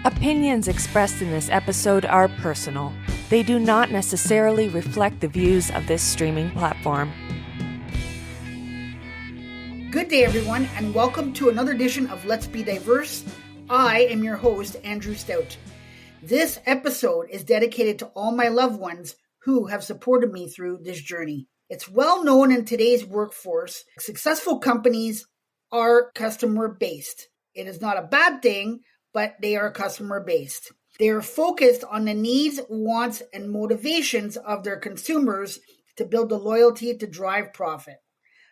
Opinions expressed in this episode are personal. They do not necessarily reflect the views of this streaming platform. Good day, everyone, and welcome to another edition of Let's Be Diverse. I am your host, Andrew Stout. This episode is dedicated to all my loved ones who have supported me through this journey. It's well known in today's workforce, successful companies are customer-based. It is not a bad thing, but they are customer-based. They are focused on the needs, wants, and motivations of their consumers to build the loyalty to drive profit.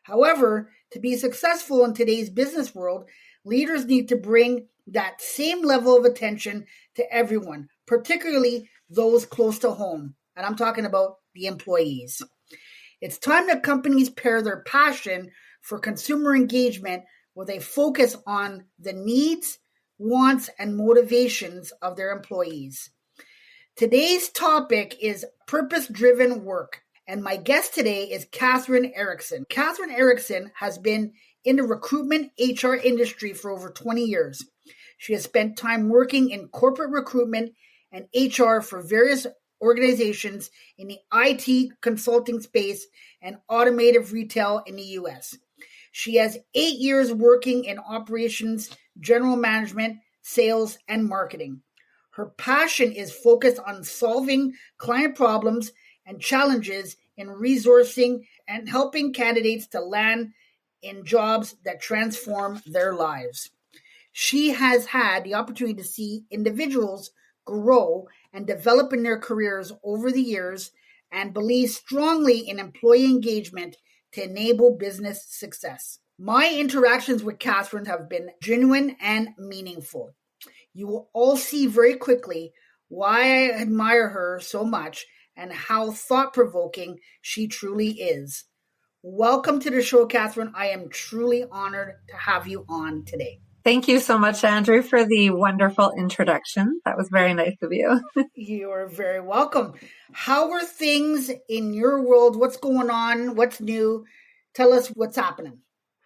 However, to be successful in today's business world, leaders need to bring that same level of attention to everyone, particularly those close to home. And I'm talking about the employees. It's time that companies pair their passion for consumer engagement with a focus on the needs, wants, and motivations of their employees. Today's topic is purpose-driven work, and my guest today is Katherine Ericksen. Katherine Ericksen has been in the recruitment HR industry for over 20 years. She has spent time working in corporate recruitment and HR for various organizations in the IT consulting space and automotive retail in the U.S. She has 8 years working in operations, general management, sales, and marketing. Her passion is focused on solving client problems and challenges in resourcing and helping candidates to land in jobs that transform their lives. She has had the opportunity to see individuals grow and develop in their careers over the years and believes strongly in employee engagement to enable business success. My interactions with Katherine have been genuine and meaningful. You will all see very quickly why I admire her so much and how thought-provoking she truly is. Welcome to the show, Katherine. I am truly honored to have you on today. Thank you so much, Andrew, for the wonderful introduction. That was very nice of you. You're very welcome. How are things in your world? What's going on? What's new? Tell us what's happening.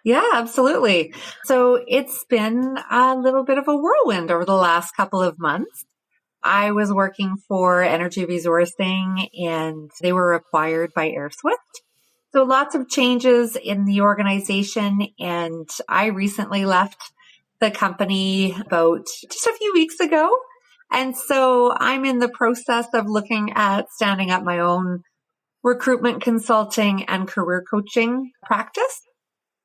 Yeah, absolutely. So it's been a little bit of a whirlwind over the last couple of months. I was working for Energy Resourcing and they were acquired by AirSwift. So lots of changes in the organization, and I recently left the company about just a few weeks ago. And so I'm in the process of looking at standing up my own recruitment consulting and career coaching practice.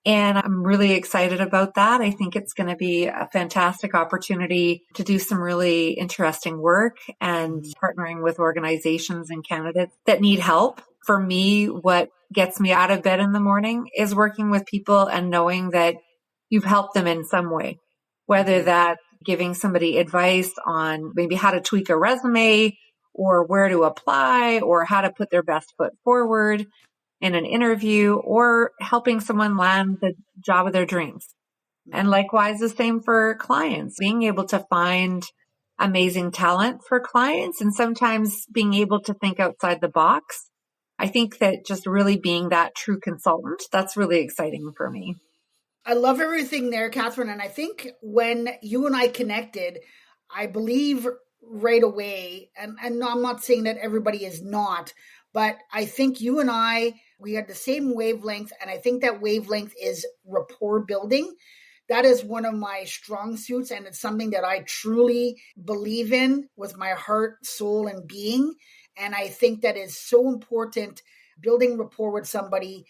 And I'm really excited about that. I think it's going to be a fantastic opportunity to do some really interesting work and partnering with organizations and candidates that need help. For me, what gets me out of bed in the morning is working with people and knowing that you've helped them in some way, whether that's giving somebody advice on maybe how to tweak a resume or where to apply or how to put their best foot forward in an interview, or helping someone land the job of their dreams. And likewise, the same for clients, being able to find amazing talent for clients and sometimes being able to think outside the box. I think that just really being that true consultant, that's really exciting for me. I love everything there, Katherine. And I think when you and I connected, I believe right away, and I'm not saying that everybody is not, but I think you and I, we had the same wavelength, and I think that wavelength is rapport building. That is one of my strong suits, and it's something that I truly believe in with my heart, soul, and being. And I think that is so important. Building rapport with somebody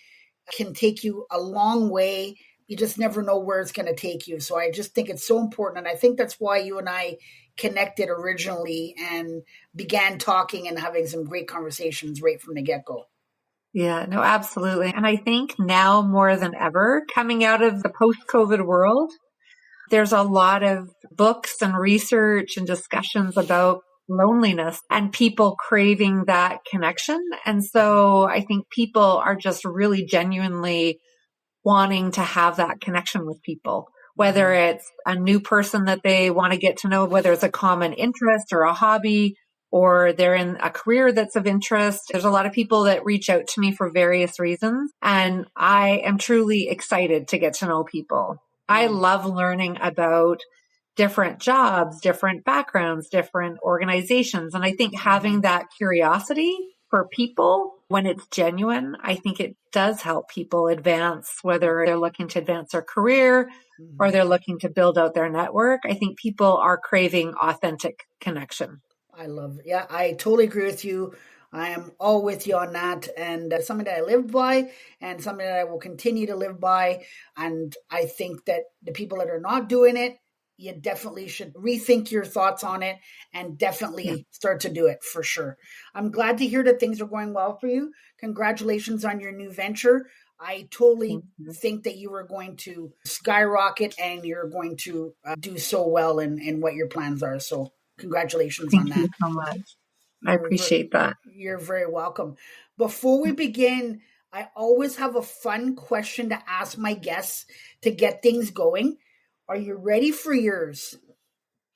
can take you a long way. You just never know where it's going to take you. So I just think it's so important. And I think that's why you and I connected originally and began talking and having some great conversations right from the get-go. Yeah, no, absolutely. And I think now more than ever, coming out of the post-COVID world, there's a lot of books and research and discussions about loneliness and people craving that connection. And so I think people are just really genuinely wanting to have that connection with people, whether it's a new person that they want to get to know, whether it's a common interest or a hobby, or they're in a career that's of interest. There's a lot of people that reach out to me for various reasons, and I am truly excited to get to know people. I love learning about different jobs, different backgrounds, different organizations. And I think having that curiosity for people when it's genuine, I think it does help people advance, whether they're looking to advance their career or they're looking to build out their network. I think people are craving authentic connection. I love it. Yeah, I totally agree with you. I am all with you on that, and something that I lived by and something that I will continue to live by. And I think that the people that are not doing it, you definitely should rethink your thoughts on it and definitely start to do it for sure. I'm glad to hear that things are going well for you. Congratulations on your new venture. I totally think that you are going to skyrocket and you're going to do so well in what your plans are. So congratulations on Thank that. you so much. I appreciate that. You're very welcome. Before we begin, I always have a fun question to ask my guests to get things going. Are you ready for yours?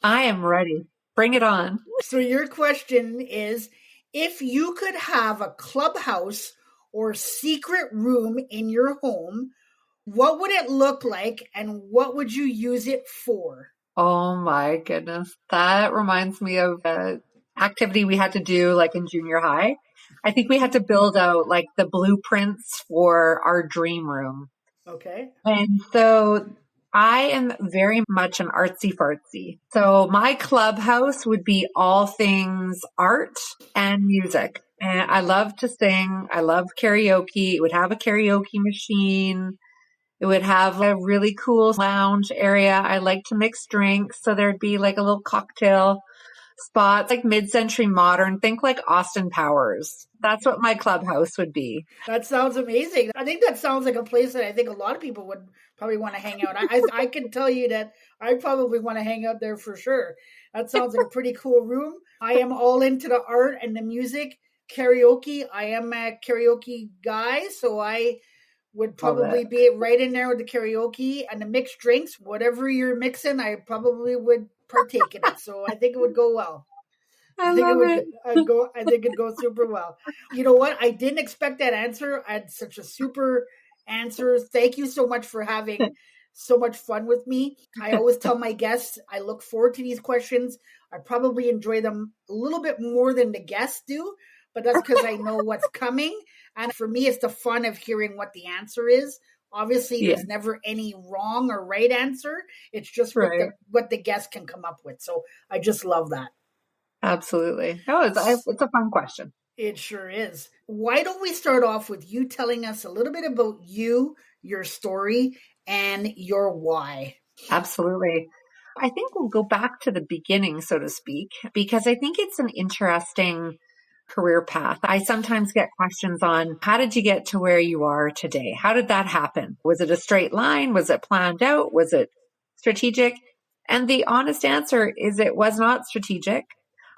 I am ready. Bring it on. So your question is, if you could have a clubhouse or secret room in your home, what would it look like and what would you use it for? Oh my goodness. That reminds me of an activity we had to do like in junior high. I think we had to build out like the blueprints for our dream room. Okay. And so I am very much an artsy fartsy. So my clubhouse would be all things art and music. And I love to sing. I love karaoke. It would have a karaoke machine. It would have a really cool lounge area. I like to mix drinks. So there'd be like a little cocktail spot, like mid-century modern. Think like Austin Powers. That's what my clubhouse would be. That sounds amazing. I think that sounds like a place that I think a lot of people would probably want to hang out. I can tell you that I probably want to hang out there for sure. That sounds like a pretty cool room. I am all into the art and the music. Karaoke. I am a karaoke guy, so I would probably be right in there with the karaoke and the mixed drinks. Whatever you're mixing, I probably would partake in it. So I think it would go well. I think it'd go super well. You know what? I didn't expect that answer. I had such a super answer. Thank you so much for having so much fun with me. I always tell my guests I look forward to these questions. I probably enjoy them a little bit more than the guests do, but that's because I know what's coming. And for me, it's the fun of hearing what the answer is. Obviously, there's never any wrong or right answer. It's just what the guest can come up with. So I just love that. Absolutely. No, it's a fun question. It sure is. Why don't we start off with you telling us a little bit about you, your story, and your why? Absolutely. I think we'll go back to the beginning, so to speak, because I think it's an interesting career path. I sometimes get questions on how did you get to where you are today? How did that happen? Was it a straight line? Was it planned out? Was it strategic? And the honest answer is it was not strategic.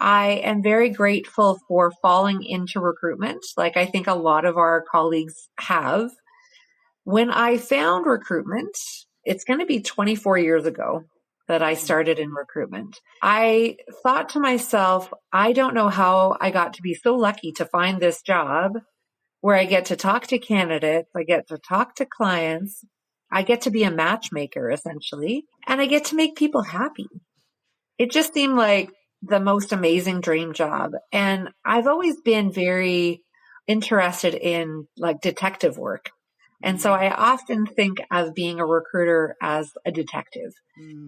I am very grateful for falling into recruitment, like I think a lot of our colleagues have. When I found recruitment, it's going to be 24 years ago that I started in recruitment. I thought to myself, I don't know how I got to be so lucky to find this job where I get to talk to candidates, I get to talk to clients, I get to be a matchmaker essentially, and I get to make people happy. It just seemed like the most amazing dream job. And I've always been very interested in like detective work. And so I often think of being a recruiter as a detective.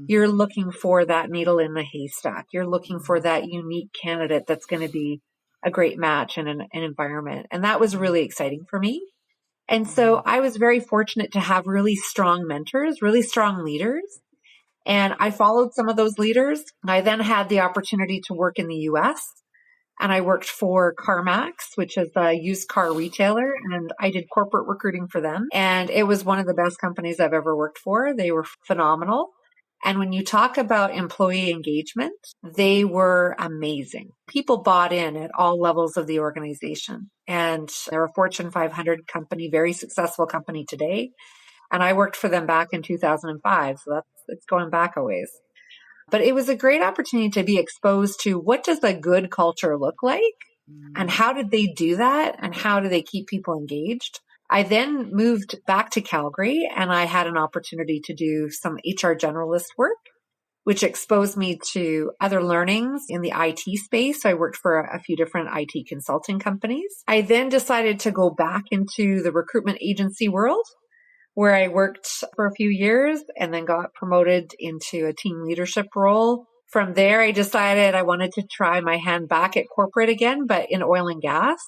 You're looking for that needle in the haystack. You're looking for that unique candidate that's going to be a great match in an environment. And that was really exciting for me. And so I was very fortunate to have really strong mentors, really strong leaders. And I followed some of those leaders. I then had the opportunity to work in the US. And I worked for CarMax, which is a used car retailer, and I did corporate recruiting for them. And it was one of the best companies I've ever worked for. They were phenomenal. And when you talk about employee engagement, they were amazing. People bought in at all levels of the organization. And they're a Fortune 500 company, very successful company today. And I worked for them back in 2005. So it's going back a ways. But it was a great opportunity to be exposed to what does a good culture look like and how did they do that and how do they keep people engaged. I then moved back to Calgary and I had an opportunity to do some HR generalist work. which exposed me to other learnings in the IT space. So I worked for a few different IT consulting companies. I then decided to go back into the recruitment agency world, where I worked for a few years and then got promoted into a team leadership role. From there, I decided I wanted to try my hand back at corporate again, but in oil and gas.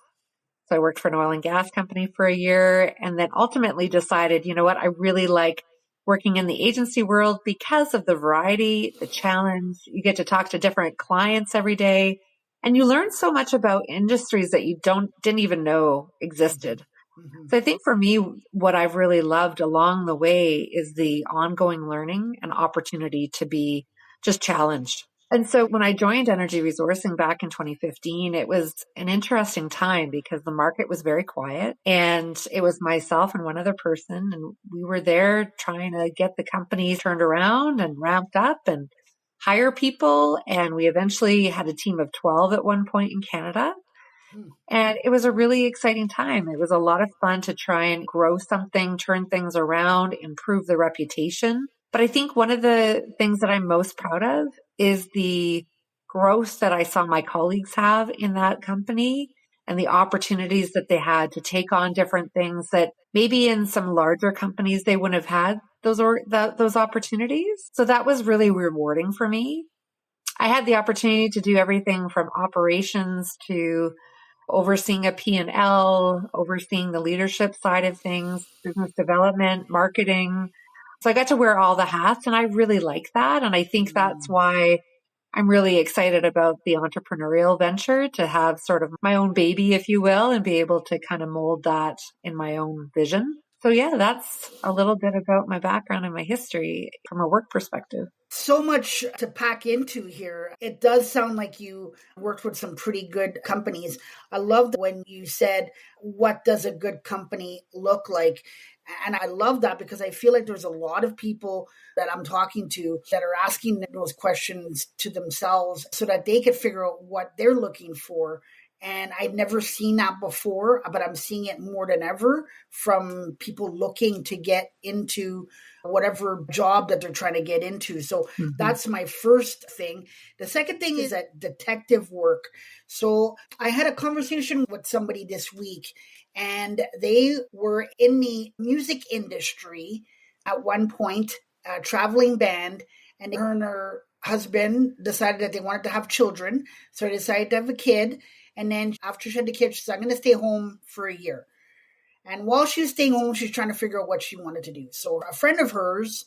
So I worked for an oil and gas company for a year and then ultimately decided, you know what, I really like working in the agency world because of the variety, the challenge. You get to talk to different clients every day and you learn so much about industries that you didn't even know existed. Mm-hmm. So I think for me, what I've really loved along the way is the ongoing learning and opportunity to be just challenged. And so when I joined energy resourcing back in 2015, it was an interesting time because the market was very quiet and it was myself and one other person. And we were there trying to get the company turned around and ramped up and hire people. And we eventually had a team of 12 at one point in Canada. And it was a really exciting time. It was a lot of fun to try and grow something, turn things around, improve the reputation. But I think one of the things that I'm most proud of is the growth that I saw my colleagues have in that company and the opportunities that they had to take on different things that maybe in some larger companies they wouldn't have had those opportunities. So that was really rewarding for me. I had the opportunity to do everything from operations to overseeing a P&L, overseeing the leadership side of things, business development, marketing. So I got to wear all the hats and I really like that. And I think that's why I'm really excited about the entrepreneurial venture to have sort of my own baby, if you will, and be able to kind of mold that in my own vision. So yeah, that's a little bit about my background and my history from a work perspective. So much to pack into here. It does sound like you worked with some pretty good companies. I loved when you said, what does a good company look like? And I love that because I feel like there's a lot of people that I'm talking to that are asking those questions to themselves so that they could figure out what they're looking for. And I'd never seen that before, but I'm seeing it more than ever from people looking to get into whatever job that they're trying to get into. So that's my first thing. The second thing is that detective work. So I had a conversation with somebody this week and they were in the music industry at one point, a traveling band, and her and her husband decided that they wanted to have children. So they decided to have a kid. And then after she had the kid, she said, I'm going to stay home for a year. And while she was staying home, she was trying to figure out what she wanted to do. So a friend of hers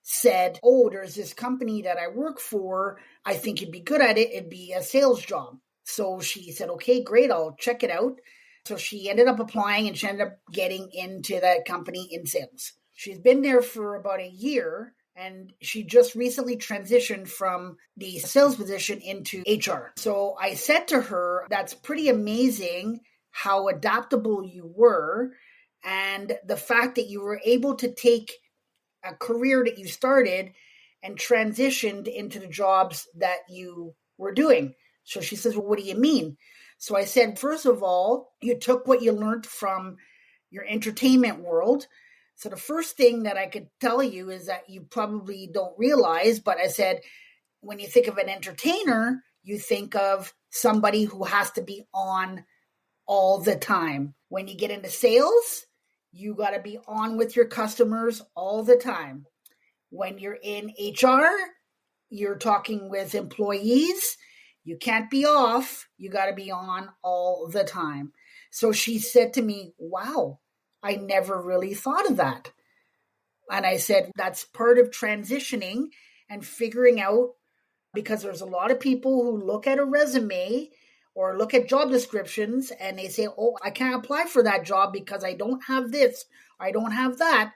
said, oh, there's this company that I work for. I think you'd be good at it. It'd be a sales job. So she said, okay, great. I'll check it out. So she ended up applying and she ended up getting into that company in sales. She's been there for about a year. And she just recently transitioned from the sales position into HR. So I said to her, that's pretty amazing how adaptable you were. And the fact that you were able to take a career that you started and transitioned into the jobs that you were doing. So she says, well, what do you mean? So I said, first of all, you took what you learned from your entertainment world. So the first thing that I could tell you is that you probably don't realize, but I said, when you think of an entertainer, you think of somebody who has to be on all the time. When you get into sales, you got to be on with your customers all the time. When you're in HR, you're talking with employees. You can't be off. You got to be on all the time. So she said to me, wow, I never really thought of that. And I said, that's part of transitioning and figuring out, because there's a lot of people who look at a resume or look at job descriptions and they say, oh, I can't apply for that job because I don't have this, I don't have that.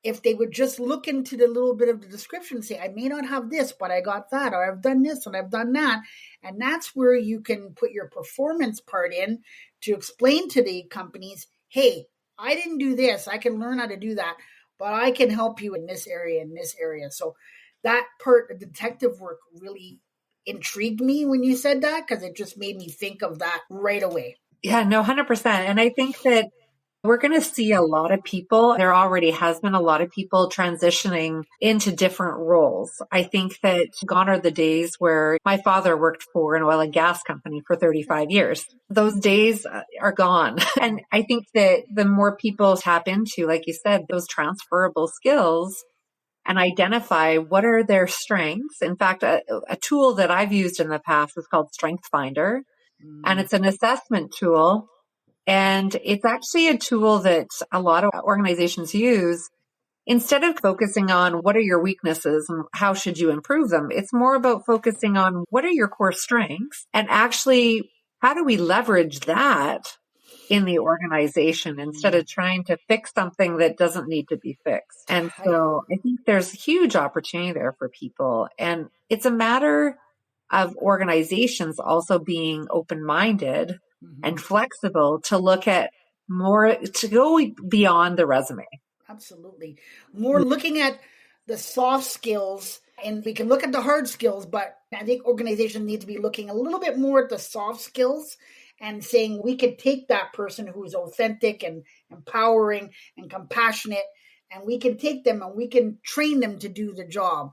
If they would just look into the little bit of the description and say, I may not have this, but I got that, or I've done this and I've done that. And that's where you can put your performance part in to explain to the companies, hey, I didn't do this. I can learn how to do that, but I can help you in this area, in this area. So that part of detective work really intrigued me when you said that, because it just made me think of that right away. Yeah, no, 100%. And I think that We're going to see a lot of people. There already has been a lot of people transitioning into different roles. I think that gone are the days where my father worked for an oil and gas company for 35 years. Those days are gone. And I think that the more people tap into, like you said, those transferable skills and identify what are their strengths. In fact, a tool that I've used in the past is called Strength Finder, and it's an assessment tool. And it's actually a tool that a lot of organizations use. Instead of focusing on what are your weaknesses and how should you improve them, it's more about focusing on what are your core strengths and actually how do we leverage that in the organization instead of trying to fix something that doesn't need to be fixed. And so I think there's huge opportunity there for people. And it's a matter of organizations also being open-minded and flexible to look at more, to go beyond the resume. Absolutely. More looking at the soft skills, and we can look at the hard skills, but I think organizations need to be looking a little bit more at the soft skills and saying we could take that person who's authentic and empowering and compassionate, and we can take them and we can train them to do the job.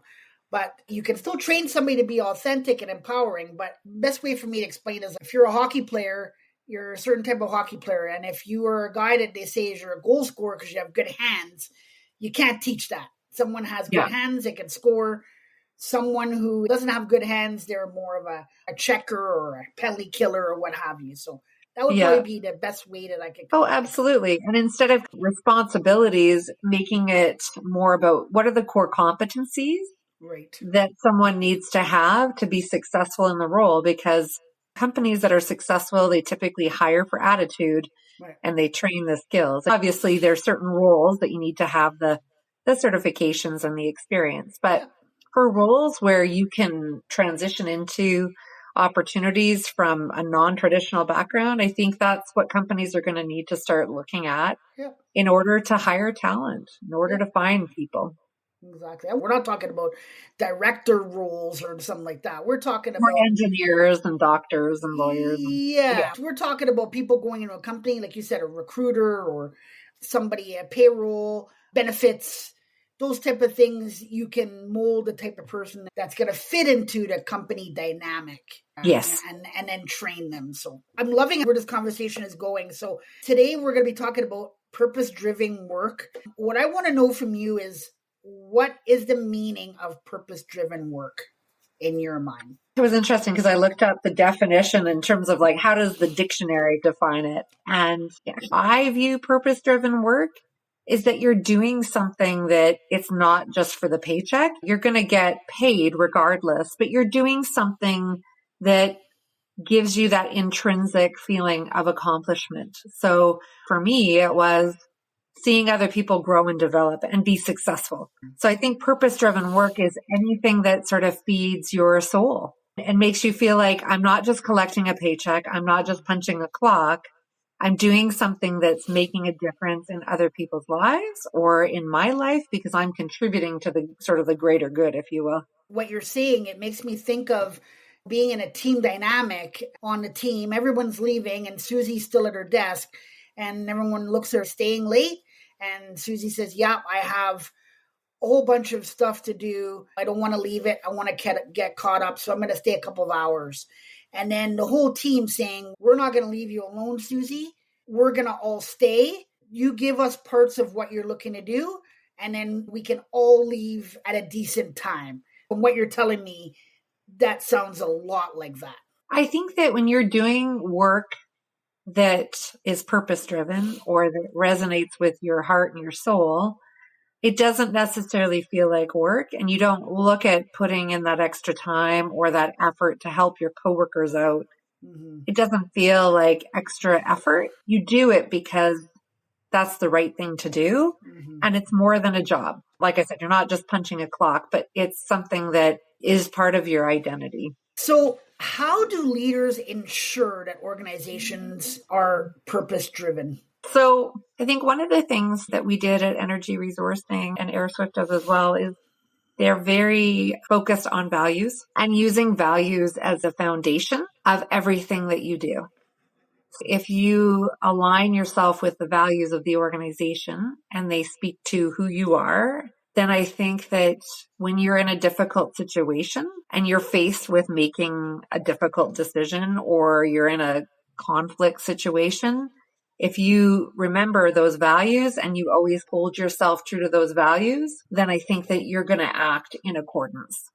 But you can still train somebody to be authentic and empowering. But the best way for me to explain is if you're a hockey player, you're a certain type of hockey player. And if you are a guy that they say is you're a goal scorer because you have good hands, you can't teach that. Someone has good hands, they can score. Someone who doesn't have good hands, they're more of a checker or a penalty killer or what have you. So that would probably be the best way that I could. Oh, absolutely. And instead of responsibilities, making it more about what are the core competencies that someone needs to have to be successful in the role, because companies that are successful, they typically hire for attitude and they train the skills. Obviously, there are certain roles that you need to have the certifications and the experience. But for roles where you can transition into opportunities from a non-traditional background, I think that's what companies are going to need to start looking at in order to hire talent, in order to find people. Exactly. We're not talking about director roles or something like that. We're talking about engineers and doctors and lawyers. Yeah. We're talking about people going into a company, like you said, a recruiter or somebody, a payroll, benefits, those type of things. You can mold the type of person that's going to fit into the company dynamic. Yes. And then train them. So I'm loving where this conversation is going. So today we're going to be talking about purpose-driven work. What I want to know from you is, what is the meaning of purpose-driven work in your mind? It was interesting because I looked up the definition in terms of like, how does the dictionary define it? And I view purpose-driven work is that you're doing something that it's not just for the paycheck. You're going to get paid regardless, but you're doing something that gives you that intrinsic feeling of accomplishment. So for me, it was seeing other people grow and develop and be successful. So I think purpose-driven work is anything that sort of feeds your soul and makes you feel like I'm not just collecting a paycheck. I'm not just punching a clock. I'm doing something that's making a difference in other people's lives or in my life because I'm contributing to the sort of the greater good, if you will. What you're saying, it makes me think of being in a team dynamic on the team. Everyone's leaving and Susie's still at her desk and everyone looks at her staying late. And Susie says, I have a whole bunch of stuff to do. I don't want to leave it. I want to get caught up. So I'm going to stay a couple of hours. And then the whole team saying, we're not going to leave you alone, Susie. We're going to all stay. You give us parts of what you're looking to do. And then we can all leave at a decent time. From what you're telling me, that sounds a lot like that. I think that when you're doing work that is purpose-driven or that resonates with your heart and your soul, it doesn't necessarily feel like work. And you don't look at putting in that extra time or that effort to help your coworkers out. Mm-hmm. It doesn't feel like extra effort. You do it because that's the right thing to do. Mm-hmm. And it's more than a job. Like I said, you're not just punching a clock, but it's something that is part of your identity. So how do leaders ensure that organizations are purpose-driven? So I think one of the things that we did at Energy Resourcing and AirSwift does as well is they're very focused on values and using values as a foundation of everything that you do. If you align yourself with the values of the organization and they speak to who you are, then I think that when you're in a difficult situation and you're faced with making a difficult decision or you're in a conflict situation, if you remember those values and you always hold yourself true to those values, then I think that you're going to act in accordance.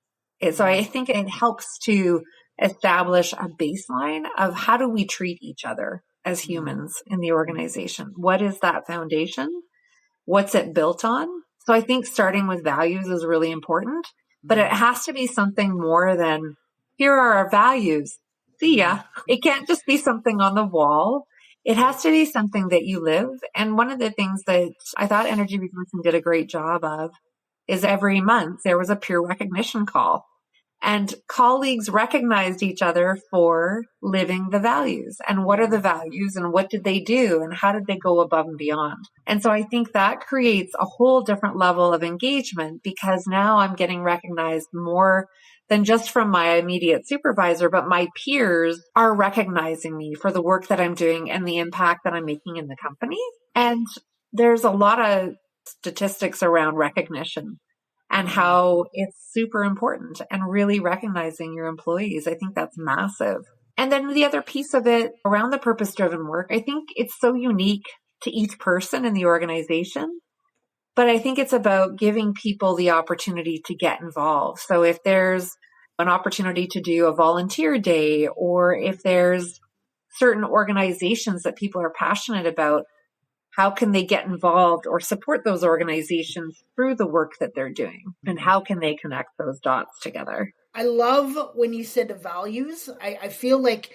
So I think it helps to establish a baseline of how do we treat each other as humans in the organization? What is that foundation? What's it built on? So I think starting with values is really important, but it has to be something more than here are our values. See ya. It can't just be something on the wall. It has to be something that you live. And one of the things that I thought Energy Resourcing did a great job of is every month there was a peer recognition call. And colleagues recognized each other for living the values. And what are the values and what did they do and how did they go above and beyond? And so I think that creates a whole different level of engagement because now I'm getting recognized more than just from my immediate supervisor, but my peers are recognizing me for the work that I'm doing and the impact that I'm making in the company. And there's a lot of statistics around recognition and how it's super important and really recognizing your employees. I think that's massive. And then the other piece of it around the purpose-driven work, I think it's so unique to each person in the organization. But I think it's about giving people the opportunity to get involved. So if there's an opportunity to do a volunteer day, or if there's certain organizations that people are passionate about, how can they get involved or support those organizations through the work that they're doing? And how can they connect those dots together? I love when you said the values. I feel like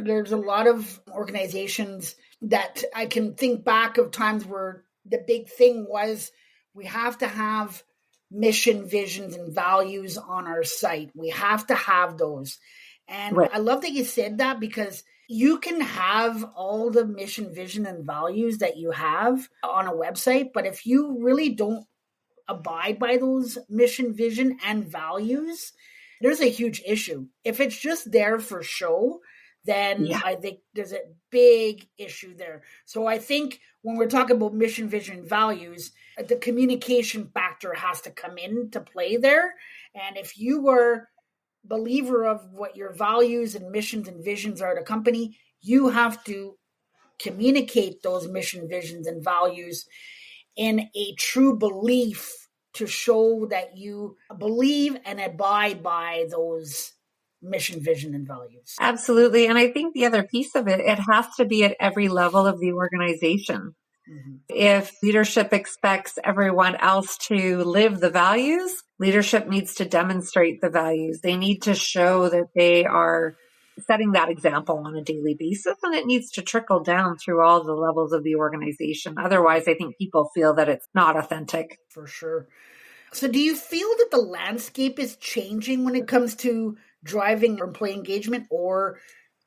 there's a lot of organizations that I can think back of times where the big thing was we have to have mission, visions, and values on our site. We have to have those. And right. I love that you said that because you can have all the mission, vision, and values that you have on a website, but if you really don't abide by those mission, vision, and values, there's a huge issue. If it's just there for show, then I think there's a big issue there. So I think when we're talking about mission, vision, values, the communication factor has to come into play there. And if you were believer of what your values and missions and visions are at a company, you have to communicate those mission, visions, and values in a true belief to show that you believe and abide by those mission, vision, and values. Absolutely. And I think the other piece of it, it has to be at every level of the organization. Mm-hmm. If leadership expects everyone else to live the values, leadership needs to demonstrate the values. They need to show that they are setting that example on a daily basis, and it needs to trickle down through all the levels of the organization. Otherwise, I think people feel that it's not authentic. For sure. So do you feel that the landscape is changing when it comes to driving employee engagement or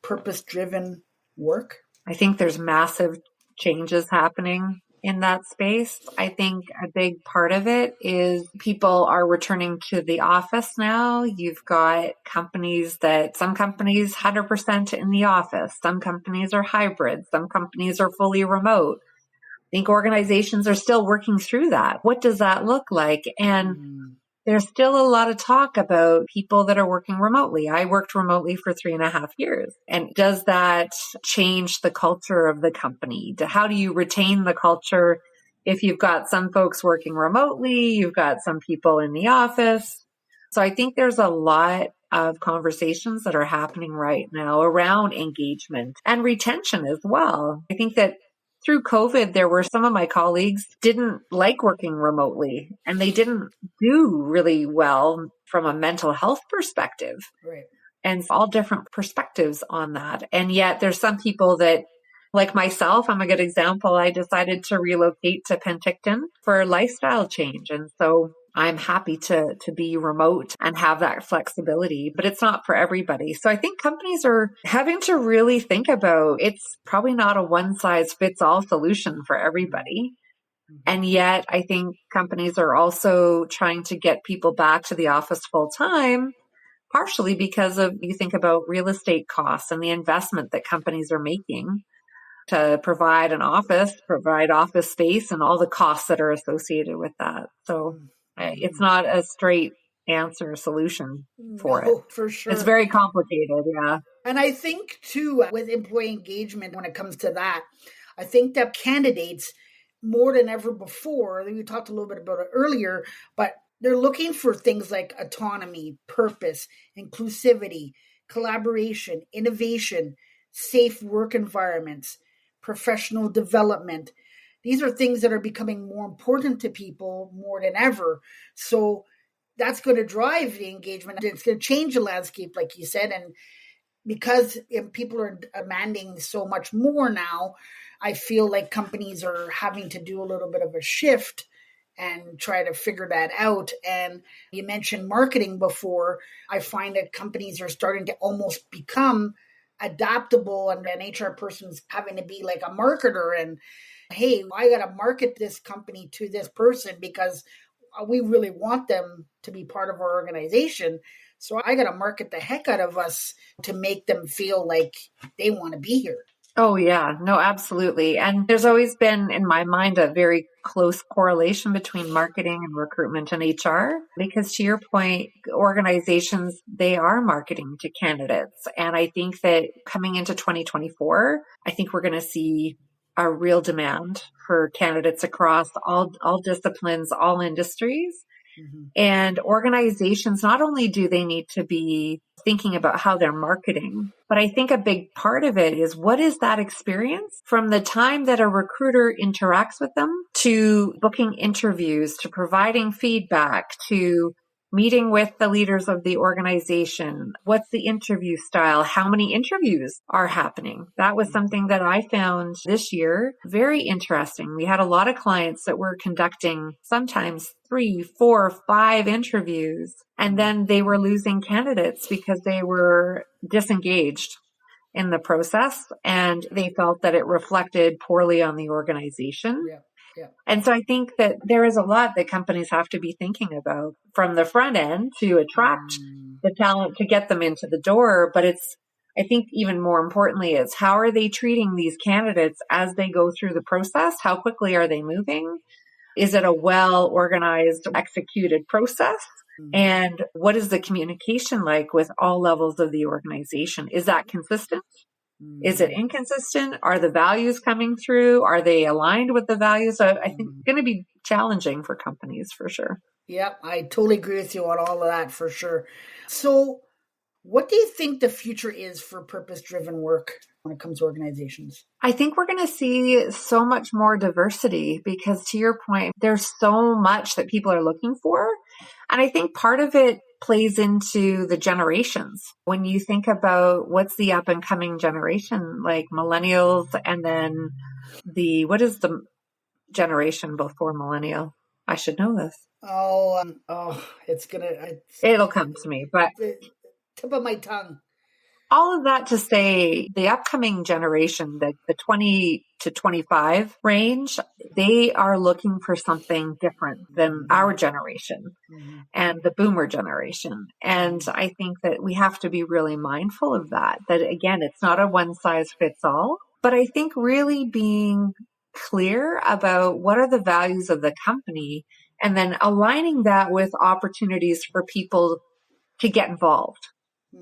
purpose-driven work? I think there's massive changes happening in that space. I think a big part of it is people are returning to the office now. You've got companies some companies 100% in the office. Some companies are hybrid. Some companies are fully remote. I think organizations are still working through that. What does that look like? And there's still a lot of talk about people that are working remotely. I worked remotely for 3.5 years. And does that change the culture of the company? How do you retain the culture if you've got some folks working remotely, you've got some people in the office? So I think there's a lot of conversations that are happening right now around engagement and retention as well. I think that through COVID, there were some of my colleagues didn't like working remotely and they didn't do really well from a mental health perspective. Right. And all different perspectives on that. And yet there's some people that, like myself, I'm a good example. I decided to relocate to Penticton for a lifestyle change. And so I'm happy to be remote and have that flexibility, but it's not for everybody. So I think companies are having to really think about it's probably not a one size fits all solution for everybody. And yet I think companies are also trying to get people back to the office full time, partially because of, you think about real estate costs and the investment that companies are making to provide office space and all the costs that are associated with that. So it's not a straight answer solution for it. No, for sure. It's very complicated. Yeah. And I think too, with employee engagement, when it comes to that, I think that candidates more than ever before, we talked a little bit about it earlier, but they're looking for things like autonomy, purpose, inclusivity, collaboration, innovation, safe work environments, professional development. These are things that are becoming more important to people more than ever. So that's going to drive the engagement. It's going to change the landscape, like you said. And because people are demanding so much more now, I feel like companies are having to do a little bit of a shift and try to figure that out. And you mentioned marketing before. I find that companies are starting to almost become adaptable, and an HR person's having to be like a marketer and, hey, I got to market this company to this person because we really want them to be part of our organization. So I got to market the heck out of us to make them feel like they want to be here. Oh, yeah. No, absolutely. And there's always been, in my mind, a very close correlation between marketing and recruitment and HR, because to your point, organizations, they are marketing to candidates. And I think that coming into 2024, I think we're going to see a real demand for candidates across all disciplines, all industries. Mm-hmm. And organizations, not only do they need to be thinking about how they're marketing, but I think a big part of it is, what is that experience from the time that a recruiter interacts with them to booking interviews, to providing feedback, to meeting with the leaders of the organization? What's the interview style? How many interviews are happening? That was something that I found this year very interesting. We had a lot of clients that were conducting sometimes 3, 4, 5 interviews, and then they were losing candidates because they were disengaged in the process and they felt that it reflected poorly on the organization. Yeah. Yeah. And so I think that there is a lot that companies have to be thinking about from the front end to attract the talent, to get them into the door. But I think even more importantly, is how are they treating these candidates as they go through the process? How quickly are they moving? Is it a well-organized, executed process? And what is the communication like with all levels of the organization? Is that consistent? Is it inconsistent? Are the values coming through? Are they aligned with the values? So I think it's going to be challenging for companies for sure. Yeah, I totally agree with you on all of that for sure. So what do you think the future is for purpose-driven work when it comes to organizations? I think we're going to see so much more diversity because, to your point, there's so much that people are looking for. And I think part of it plays into the generations. When you think about what's the up and coming generation, like millennials, and then what is the generation before millennial? I should know this. It'll come to me, but tip of my tongue. All of that to say, the upcoming generation, the 20 to 25 range, they are looking for something different than our generation and the boomer generation. And I think that we have to be really mindful of that again, it's not a one size fits all, but I think really being clear about what are the values of the company and then aligning that with opportunities for people to get involved,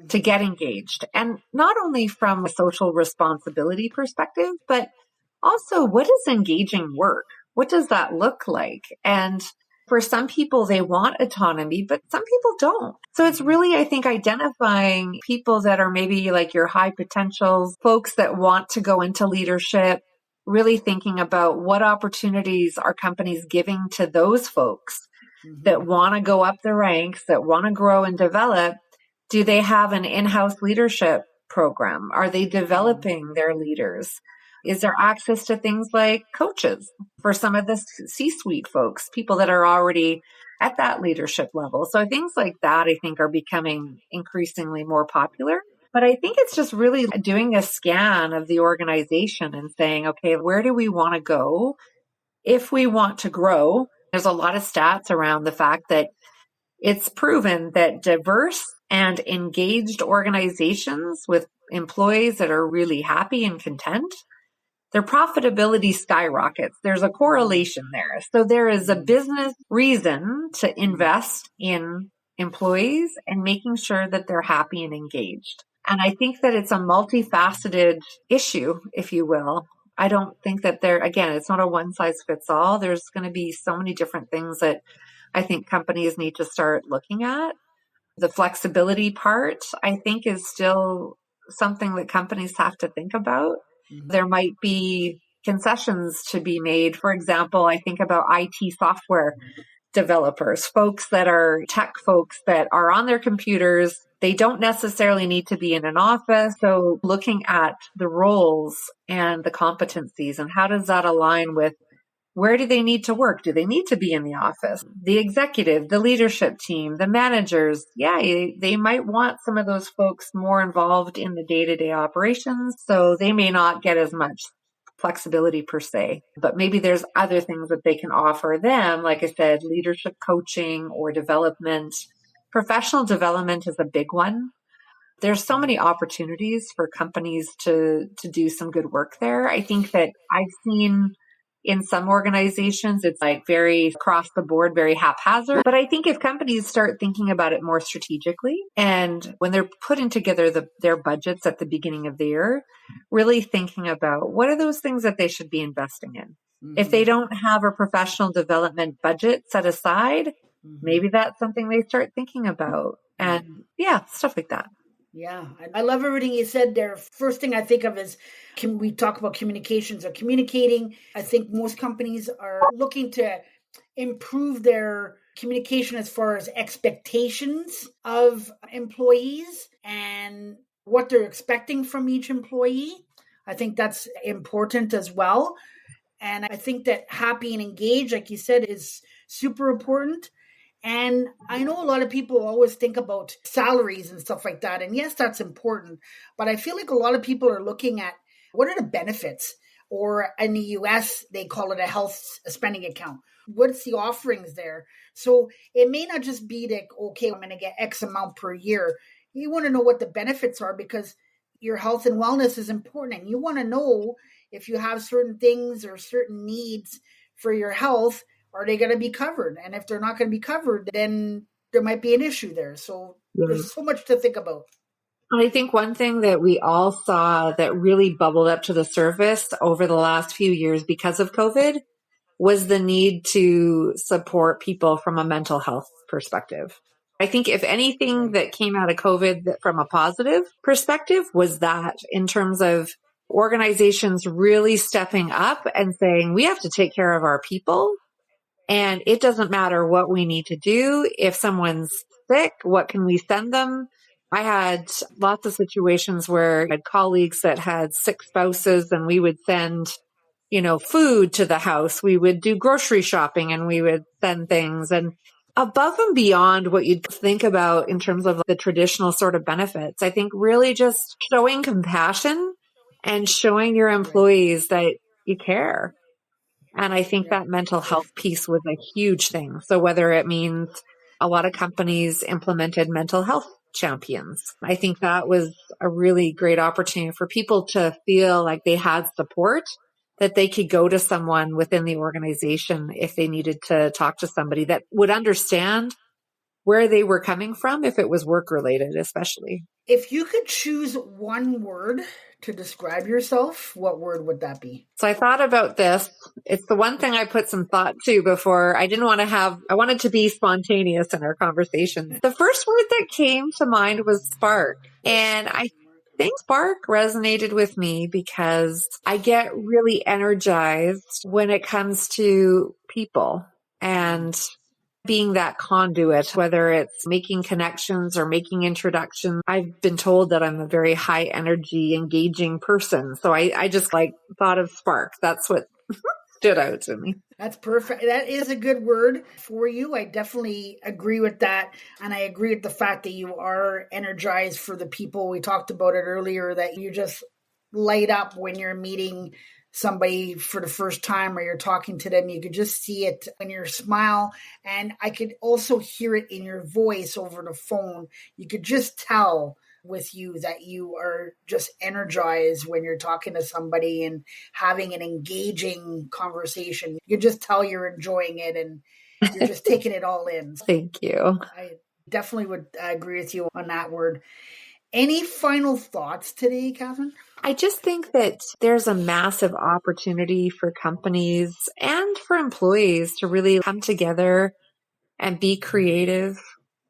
to get engaged. And not only from a social responsibility perspective, but also, what is engaging work? What does that look like? And for some people, they want autonomy, but some people don't. So it's really, I think, identifying people that are maybe like your high potentials, folks that want to go into leadership, really thinking about what opportunities are companies giving to those folks that want to go up the ranks, that want to grow and develop. Do they have an in-house leadership program? Are they developing their leaders? Is there access to things like coaches for some of the C-suite folks, people that are already at that leadership level? So things like that, I think, are becoming increasingly more popular. But I think it's just really doing a scan of the organization and saying, okay, where do we want to go if we want to grow? There's a lot of stats around the fact that It's proven that diverse and engaged organizations with employees that are really happy and content, their profitability skyrockets. There's a correlation there. So there is a business reason to invest in employees and making sure that they're happy and engaged. And I think that it's a multifaceted issue, if you will. I don't think that again, it's not a one size fits all. There's going to be so many different things that I think companies need to start looking at. The flexibility part, I think, is still something that companies have to think about. There might be concessions to be made. For example, I think about IT software developers, folks that are tech folks that are on their computers. They don't necessarily need to be in an office. So looking at the roles and the competencies and how does that align with where do they need to work? Do they need to be in the office? The executive, the leadership team, the managers, they might want some of those folks more involved in the day-to-day operations. So they may not get as much flexibility per se, but maybe there's other things that they can offer them. Like I said, leadership coaching or development. Professional development is a big one. There's so many opportunities for companies to do some good work there. I think that I've seen in some organizations, it's like very across the board, very haphazard. But I think if companies start thinking about it more strategically, and when they're putting together their budgets at the beginning of the year, really thinking about what are those things that they should be investing in. If they don't have a professional development budget set aside, maybe that's something they start thinking about. And stuff like that. Yeah, I love everything you said there. First thing I think of is, can we talk about communications or communicating? I think most companies are looking to improve their communication as far as expectations of employees and what they're expecting from each employee. I think that's important as well. And I think that happy and engaged, like you said, is super important. And I know a lot of people always think about salaries and stuff like that. And yes, that's important. But I feel like a lot of people are looking at what are the benefits? Or in the US, they call it a health spending account. What's the offerings there? So it may not just be like, okay, I'm going to get X amount per year. You want to know what the benefits are because your health and wellness is important. And you want to know if you have certain things or certain needs for your health, are they going to be covered? And if they're not going to be covered, then there might be an issue there. So there's so much to think about. I think one thing that we all saw that really bubbled up to the surface over the last few years because of COVID was the need to support people from a mental health perspective. I think if anything that came out of COVID from a positive perspective was that in terms of organizations really stepping up and saying, we have to take care of our people. And it doesn't matter what we need to do. If someone's sick, what can we send them? I had lots of situations where I had colleagues that had sick spouses and we would send, food to the house. We would do grocery shopping and we would send things. And above and beyond what you'd think about in terms of the traditional sort of benefits, I think really just showing compassion and showing your employees that you care. And I think that mental health piece was a huge thing. So whether it means a lot of companies implemented mental health champions, I think that was a really great opportunity for people to feel like they had support, that they could go to someone within the organization if they needed to talk to somebody that would understand where they were coming from, if it was work related, especially. If you could choose one word to describe yourself, what word would that be? So I thought about this. It's the one thing I put some thought to before. I wanted to be spontaneous in our conversation. The first word that came to mind was spark. And I think spark resonated with me because I get really energized when it comes to people and being that conduit, whether it's making connections or making introductions. I've been told that I'm a very high energy, engaging person. So I just thought of spark. That's what stood out to me. That's perfect. That is a good word for you. I definitely agree with that. And I agree with the fact that you are energized for the people. We talked about it earlier, that you just light up when you're meeting somebody for the first time or you're talking to them, you could just see it in your smile. And I could also hear it in your voice over the phone. You could just tell with you that you are just energized when you're talking to somebody and having an engaging conversation. You just tell you're enjoying it and you're just taking it all in. Thank you. I definitely would agree with you on that word. Any final thoughts today, Katherine? I just think that there's a massive opportunity for companies and for employees to really come together and be creative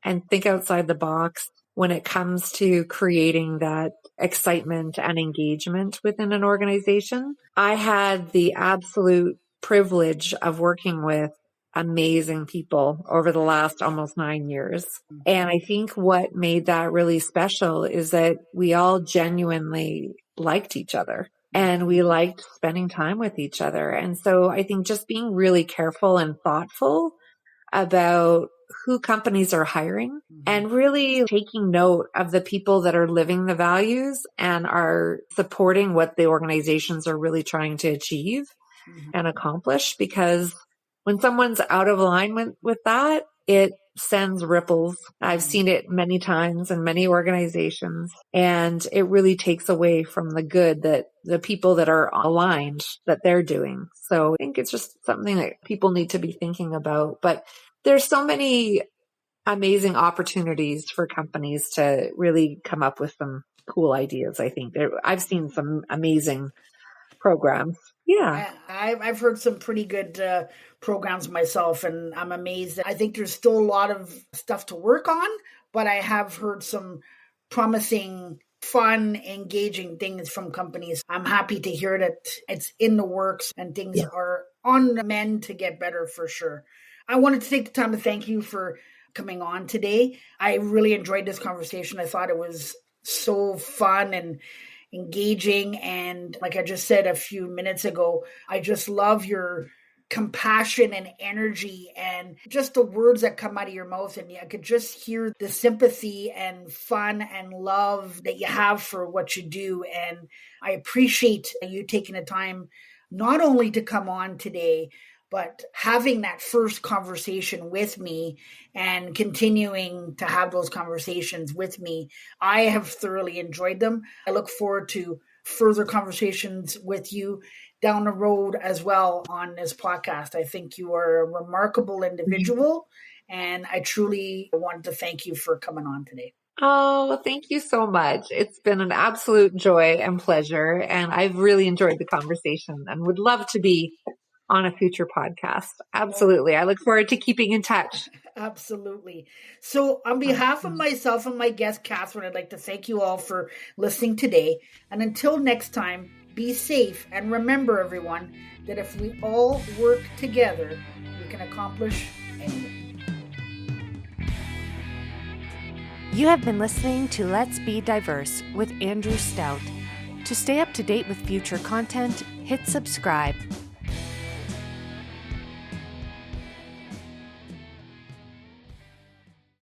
and think outside the box when it comes to creating that excitement and engagement within an organization. I had the absolute privilege of working with amazing people over the last almost 9 years. And I think what made that really special is that we all genuinely liked each other and we liked spending time with each other. And so I think just being really careful and thoughtful about who companies are hiring and really taking note of the people that are living the values and are supporting what the organizations are really trying to achieve and accomplish. Because when someone's out of alignment with that, it sends ripples. I've seen it many times in many organizations, and it really takes away from the good that the people that are aligned that they're doing. So I think it's just something that people need to be thinking about. But there's so many amazing opportunities for companies to really come up with some cool ideas. I think I've seen some amazing programs. Yeah. I've heard some pretty good programs myself, and I'm amazed. I think there's still a lot of stuff to work on, but I have heard some promising, fun, engaging things from companies. I'm happy to hear that it's in the works and things are on the mend to get better for sure. I wanted to take the time to thank you for coming on today. I really enjoyed this conversation. I thought it was so fun and engaging. And like I just said a few minutes ago, I just love your compassion and energy and just the words that come out of your mouth. And I could just hear the sympathy and fun and love that you have for what you do. And I appreciate you taking the time not only to come on today, but having that first conversation with me and continuing to have those conversations with me. I have thoroughly enjoyed them. I look forward to further conversations with you down the road as well on this podcast. I think you are a remarkable individual, and I truly wanted to thank you for coming on today. Oh, thank you so much. It's been an absolute joy and pleasure, and I've really enjoyed the conversation and would love to be on a future podcast. Absolutely. I look forward to keeping in touch. Absolutely. So on behalf of myself and my guest, Katherine, I'd like to thank you all for listening today. And until next time, be safe. And remember, everyone, that if we all work together, we can accomplish anything. You have been listening to Let's Be Diverse with Andrew Stout. To stay up to date with future content, hit subscribe.